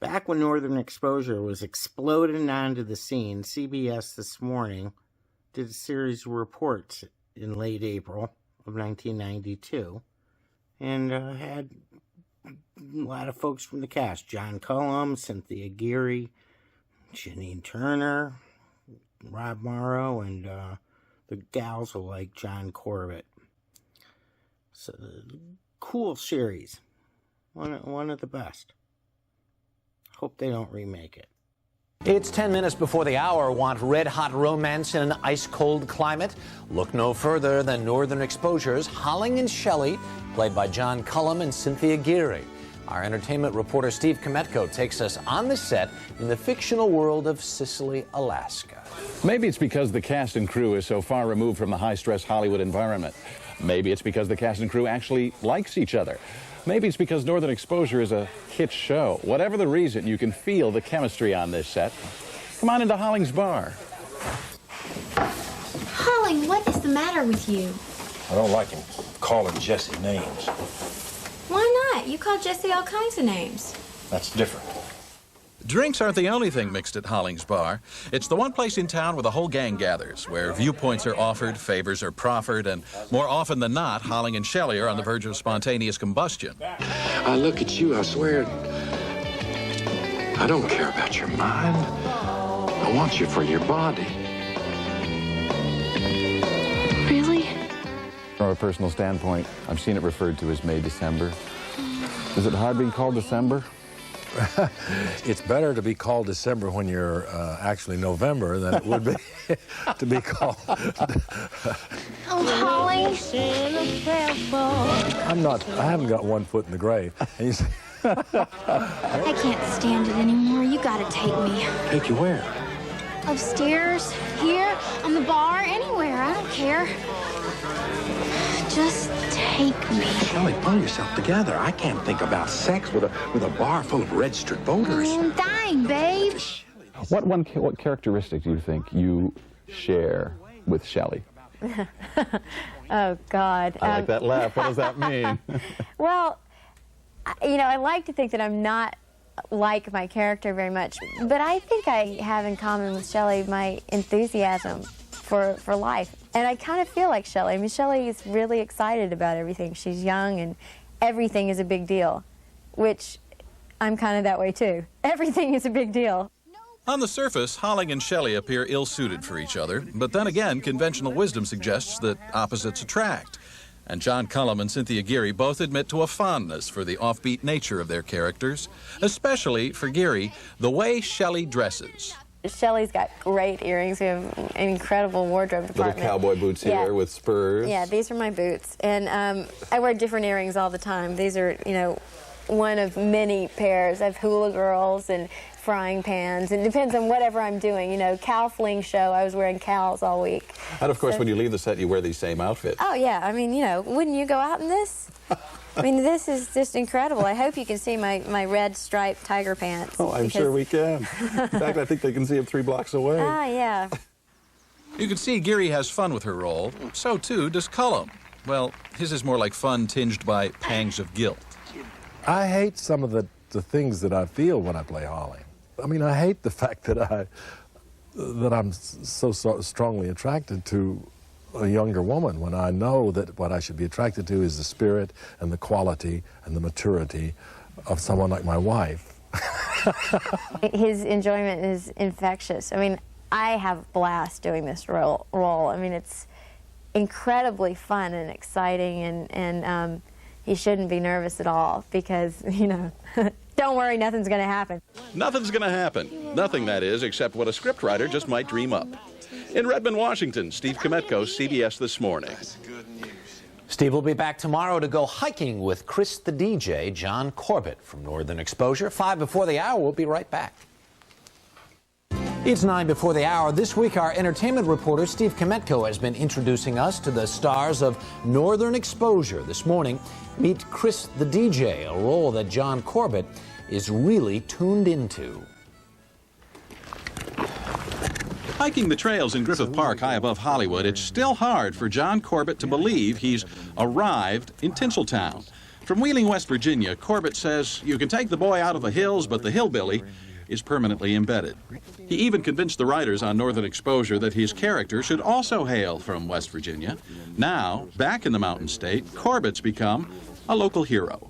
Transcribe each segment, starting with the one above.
Back when Northern Exposure was exploding onto the scene, CBS This Morning did a series of reports in late April of 1992 and had a lot of folks from the cast. John Cullum, Cynthia Geary, Janine Turner, Rob Morrow, and the gals like John Corbett. So, cool series. One of the best. Hope they don't remake it. It's 10 minutes before the hour. Want red-hot romance in an ice-cold climate? Look no further than Northern Exposure's Holling and Shelley, played by John Cullum and Cynthia Geary. Our entertainment reporter Steve Kometko takes us on the set in the fictional world of Sicily, Alaska. Maybe it's because the cast and crew is so far removed from the high-stress Hollywood environment. Maybe it's because the cast and crew actually likes each other. Maybe it's because Northern Exposure is a hit show. Whatever the reason, you can feel the chemistry on this set. Come on into Holling's bar. Holling, what is the matter with you? I don't like him calling Jesse names. Why not? You call Jesse all kinds of names. That's different. Drinks aren't the only thing mixed at Holling's Bar. It's the one place in town where the whole gang gathers, where viewpoints are offered, favors are proffered, and more often than not, Holling and Shelley are on the verge of spontaneous combustion. I look at you, I swear, I don't care about your mind. I want you for your body. Really? From a personal standpoint, I've seen it referred to as May, December. Is it hard being called December? It's better to be called December when you're actually November than it would be to be called. Oh, Holling. I haven't got one foot in the grave. And you say, I can't stand it anymore. You gotta take me. take you where? Upstairs, here, on the bar, anywhere. I don't care. Just take me. Shelley, pull yourself together. I can't think about sex with a bar full of registered voters. I'm dying, babe. What characteristic do you think you share with Shelley? Oh, God. I like that laugh. What does that mean? Well, you know, I like to think that I'm not like my character very much, but I think I have in common with Shelley my enthusiasm for life. And I kind of feel like Shelley. I mean, Shelley is really excited about everything. She's young, and everything is a big deal, which I'm kind of that way, too. Everything is a big deal. On the surface, Holling and Shelley appear ill-suited for each other, but then again, conventional wisdom suggests that opposites attract. And John Cullum and Cynthia Geary both admit to a fondness for the offbeat nature of their characters, especially, for Geary, the way Shelley dresses. Shelley's got great earrings. We have an incredible wardrobe department. Little cowboy boots here with spurs. Yeah, these are my boots. And I wear different earrings all the time. These are, you know, one of many pairs. I have hula girls and frying pans. It depends on whatever I'm doing. You know, cow fling show, I was wearing cows all week. And of course, when you leave the set, you wear these same outfits. Oh, yeah. I mean, you know, wouldn't you go out in this? I mean, this is just incredible. I hope you can see my red striped tiger pants. Oh, I'm sure we can. In fact, I think they can see them 3 blocks away. Ah, yeah. You can see Geary has fun with her role. So, too, does Cullum. Well, his is more like fun tinged by pangs of guilt. I hate some of the things that I feel when I play Holling. I mean, I hate the fact that I'm so strongly attracted to a younger woman when I know that what I should be attracted to is the spirit and the quality and the maturity of someone like my wife. His enjoyment is infectious. I mean, I have a blast doing this role. I mean, it's incredibly fun and exciting, and he shouldn't be nervous at all because, you know, don't worry, nothing's going to happen. Nothing's going to happen. Nothing, that is, except what a scriptwriter just might dream up. In Redmond, Washington, Steve Kometko, CBS This Morning. Steve will be back tomorrow to go hiking with Chris the DJ, John Corbett from Northern Exposure. 5 before the hour. We'll be right back. It's 9 before the hour. This week, our entertainment reporter, Steve Kometko, has been introducing us to the stars of Northern Exposure. This morning, meet Chris the DJ, a role that John Corbett is really tuned into. Hiking the trails in Griffith Park high above Hollywood, it's still hard for John Corbett to believe he's arrived in Tinseltown. From Wheeling, West Virginia, Corbett says you can take the boy out of the hills, but the hillbilly is permanently embedded. He even convinced the writers on Northern Exposure that his character should also hail from West Virginia. Now, back in the Mountain State, Corbett's become a local hero.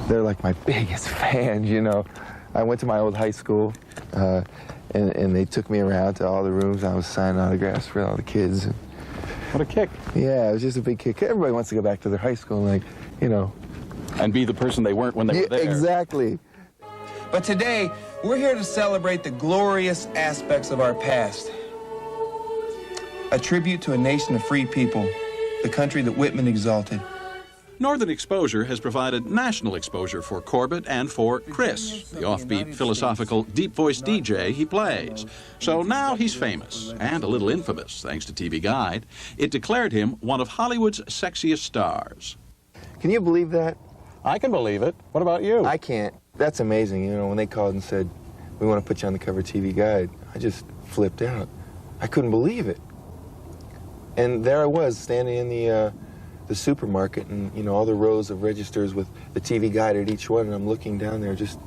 They're like my biggest fans, you know. I went to my old high school, and they took me around to all the rooms. I was signing autographs for all the kids. What a kick. Yeah, it was just a big kick. Everybody wants to go back to their high school, like, you know. And be the person they weren't when they were there. Exactly. But today, we're here to celebrate the glorious aspects of our past. A tribute to a nation of free people, the country that Whitman exalted. Northern Exposure has provided national exposure for Corbett and for Chris, the offbeat, philosophical, deep-voiced DJ he plays. So now he's famous, and a little infamous, thanks to TV Guide. It declared him one of Hollywood's sexiest stars. Can you believe that? I can believe it. What about you? I can't. That's amazing. You know, when they called and said, we want to put you on the cover of TV Guide, I just flipped out. I couldn't believe it. And there I was, standing in the supermarket, and, you know, all the rows of registers with the TV Guide at each one, and I'm looking down there, it just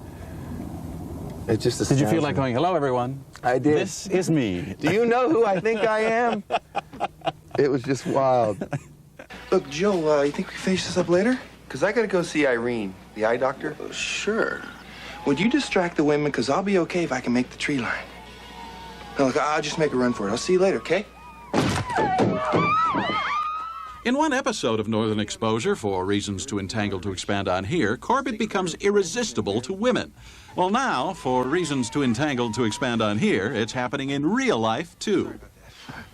astounds Did you feel like me. going, hello, everyone? I did. This is me. Do you know who I think I am? It was just wild. Look, Joe, you think we can finish this up later? Because I got to go see Irene, the eye doctor. Sure. Would you distract the women? Because I'll be okay if I can make the tree line. No, look, I'll just make a run for it. I'll see you later, okay? In one episode of Northern Exposure, for reasons too entangled to expand on here, Corbett becomes irresistible to women. Well, now, for reasons too entangled to expand on here, it's happening in real life, too.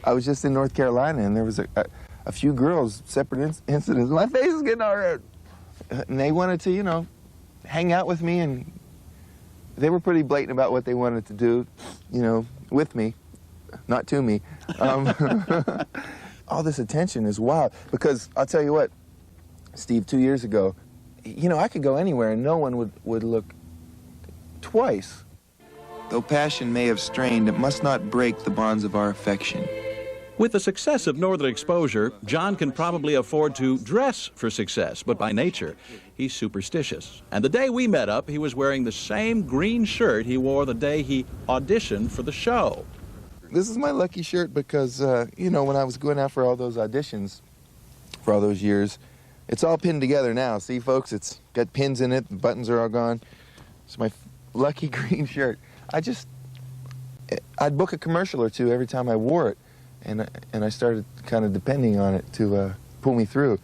I was just in North Carolina, and there was a few girls, separate incidents. My face is getting all red. And they wanted to, you know, hang out with me, and they were pretty blatant about what they wanted to do, you know, with me, not to me. All this attention is wild, because I'll tell you what, Steve, 2 years ago, you know, I could go anywhere and no one would look twice. Though passion may have strained, it must not break the bonds of our affection. With the success of Northern Exposure, John can probably afford to dress for success, but by nature, he's superstitious. And the day we met up, he was wearing the same green shirt he wore the day he auditioned for the show. This is my lucky shirt because, you know, when I was going out for all those auditions for all those years, it's all pinned together now. See, folks, it's got pins in it, the buttons are all gone. It's my lucky green shirt. I'd book a commercial or two every time I wore it, and I started kind of depending on it to pull me through.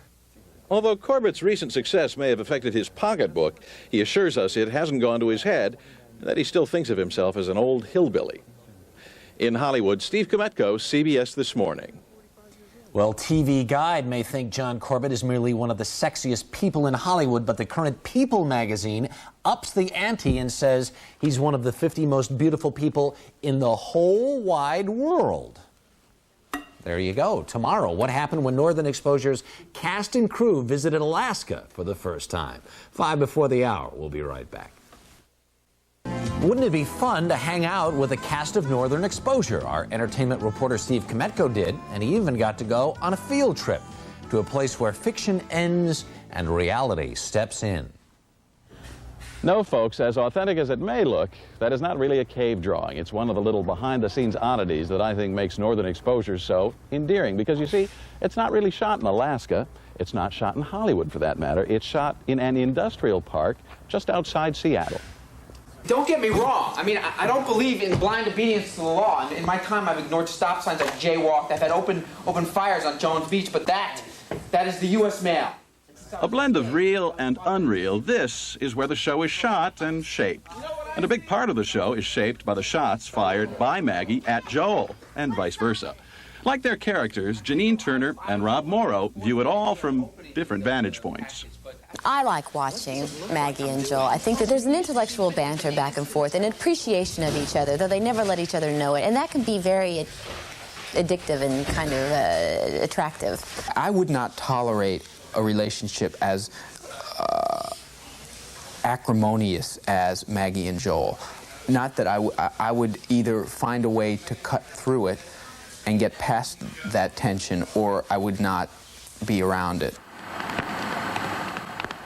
Although Corbett's recent success may have affected his pocketbook, he assures us it hasn't gone to his head, and that he still thinks of himself as an old hillbilly. In Hollywood, Steve Kometko, CBS This Morning. Well, TV Guide may think John Corbett is merely one of the sexiest people in Hollywood, but the current People magazine ups the ante and says he's one of the 50 most beautiful people in the whole wide world. There you go. Tomorrow, what happened when Northern Exposure's cast and crew visited Alaska for the first time? 5 before the hour. We'll be right back. Wouldn't it be fun to hang out with a cast of Northern Exposure? Our entertainment reporter Steve Kometko did, and he even got to go on a field trip to a place where fiction ends and reality steps in. No, folks, as authentic as it may look, that is not really a cave drawing. It's one of the little behind-the-scenes oddities that I think makes Northern Exposure so endearing. Because, you see, it's not really shot in Alaska. It's not shot in Hollywood, for that matter. It's shot in an industrial park just outside Seattle. Don't get me wrong. I mean, I don't believe in blind obedience to the law. In my time, I've ignored stop signs, I've jaywalked, I've had open fires on Jones Beach, but that is the U.S. mail. A blend of real and unreal, this is where the show is shot and shaped. And a big part of the show is shaped by the shots fired by Maggie at Joel, and vice versa. Like their characters, Janine Turner and Rob Morrow view it all from different vantage points. I like watching Maggie and Joel. I think that there's an intellectual banter back and forth, and an appreciation of each other, though they never let each other know it. And that can be very addictive and kind of attractive. I would not tolerate a relationship as acrimonious as Maggie and Joel. Not that I would either find a way to cut through it and get past that tension, or I would not be around it.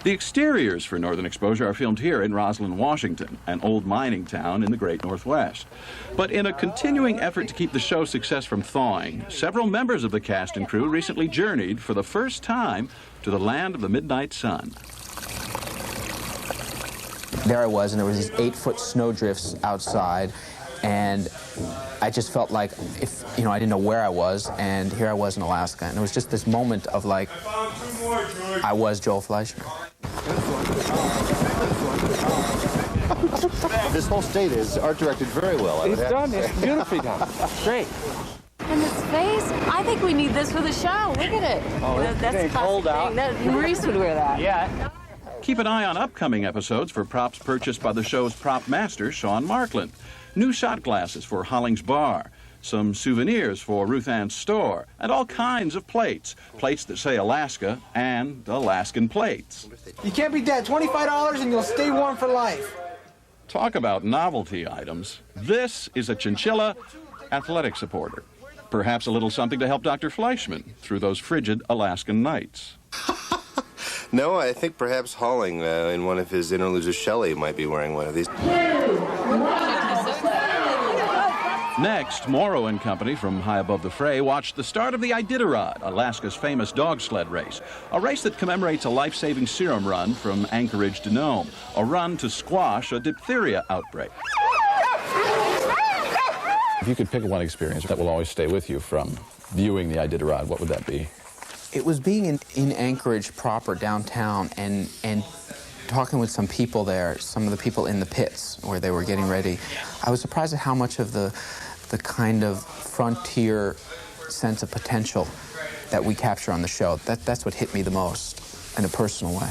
The exteriors for Northern Exposure are filmed here in Roslyn, Washington, an old mining town in the great Northwest. But in a continuing effort to keep the show's success from thawing, several members of the cast and crew recently journeyed for the first time to the land of the midnight sun. There I was, and there was these 8-foot snowdrifts outside, and I just felt like I didn't know where I was, and here I was in Alaska, and it was just this moment of like, I was Joel Fleischman. This whole state is art directed very well. It's done. It's beautifully done. Great. And this face, I think we need this for the show. Look at it. Oh, that's cold out. Maurice would wear that. Yeah. Keep an eye on upcoming episodes for props purchased by the show's prop master, Sean Markland. New shot glasses for Holling's Bar, some souvenirs for Ruth Ann's store, and all kinds of plates. Plates that say Alaska and Alaskan plates. You can't beat that. $25 and you'll stay warm for life. Talk about novelty items. This is a chinchilla athletic supporter. Perhaps a little something to help Dr. Fleischman through those frigid Alaskan nights. No, I think perhaps Halling, in one of his interludes with Shelley, might be wearing one of these. Next, Morrow and company from high above the fray watched the start of the Iditarod, Alaska's famous dog sled race, a race that commemorates a life-saving serum run from Anchorage to Nome, a run to squash a diphtheria outbreak. If you could pick one experience that will always stay with you from viewing the Iditarod, what would that be? It was being in Anchorage proper, downtown, and talking with some people there, some of the people in the pits where they were getting ready. I was surprised at how much of the kind of frontier sense of potential that we capture on the show. That's what hit me the most in a personal way.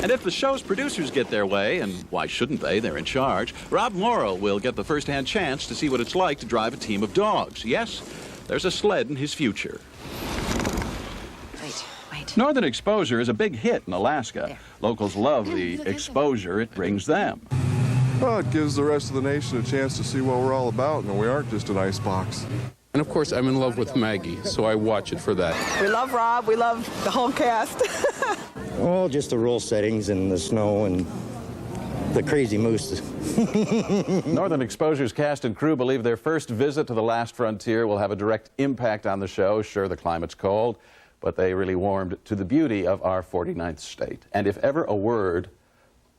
And if the show's producers get their way, and why shouldn't they, they're in charge, Rob Morrow will get the first-hand chance to see what it's like to drive a team of dogs. Yes, there's a sled in his future. Wait. Northern Exposure is a big hit in Alaska. There. Locals love the exposure it brings them. Well, it gives the rest of the nation a chance to see what we're all about, and we aren't just an icebox. And of course, I'm in love with Maggie, so I watch it for that. We love Rob. We love the whole cast. Well, just the rule settings and the snow and the crazy moose. Northern Exposure's cast and crew believe their first visit to the last frontier will have a direct impact on the show. Sure, the climate's cold, but they really warmed to the beauty of our 49th state. And if ever a word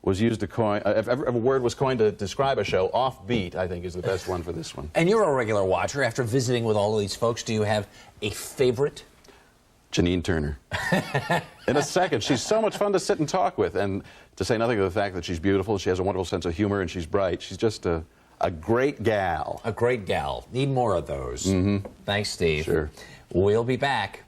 was used to coin, if ever a word was coined to describe a show, offbeat, I think, is the best one for this one. And you're a regular watcher. After visiting with all of these folks, do you have a favorite? Janine Turner. In a second. She's so much fun to sit and talk with, and to say nothing of the fact that she's beautiful, she has a wonderful sense of humor, and she's bright. She's just a great gal. A great gal. Need more of those. Mm-hmm. Thanks, Steve. Sure. We'll be back.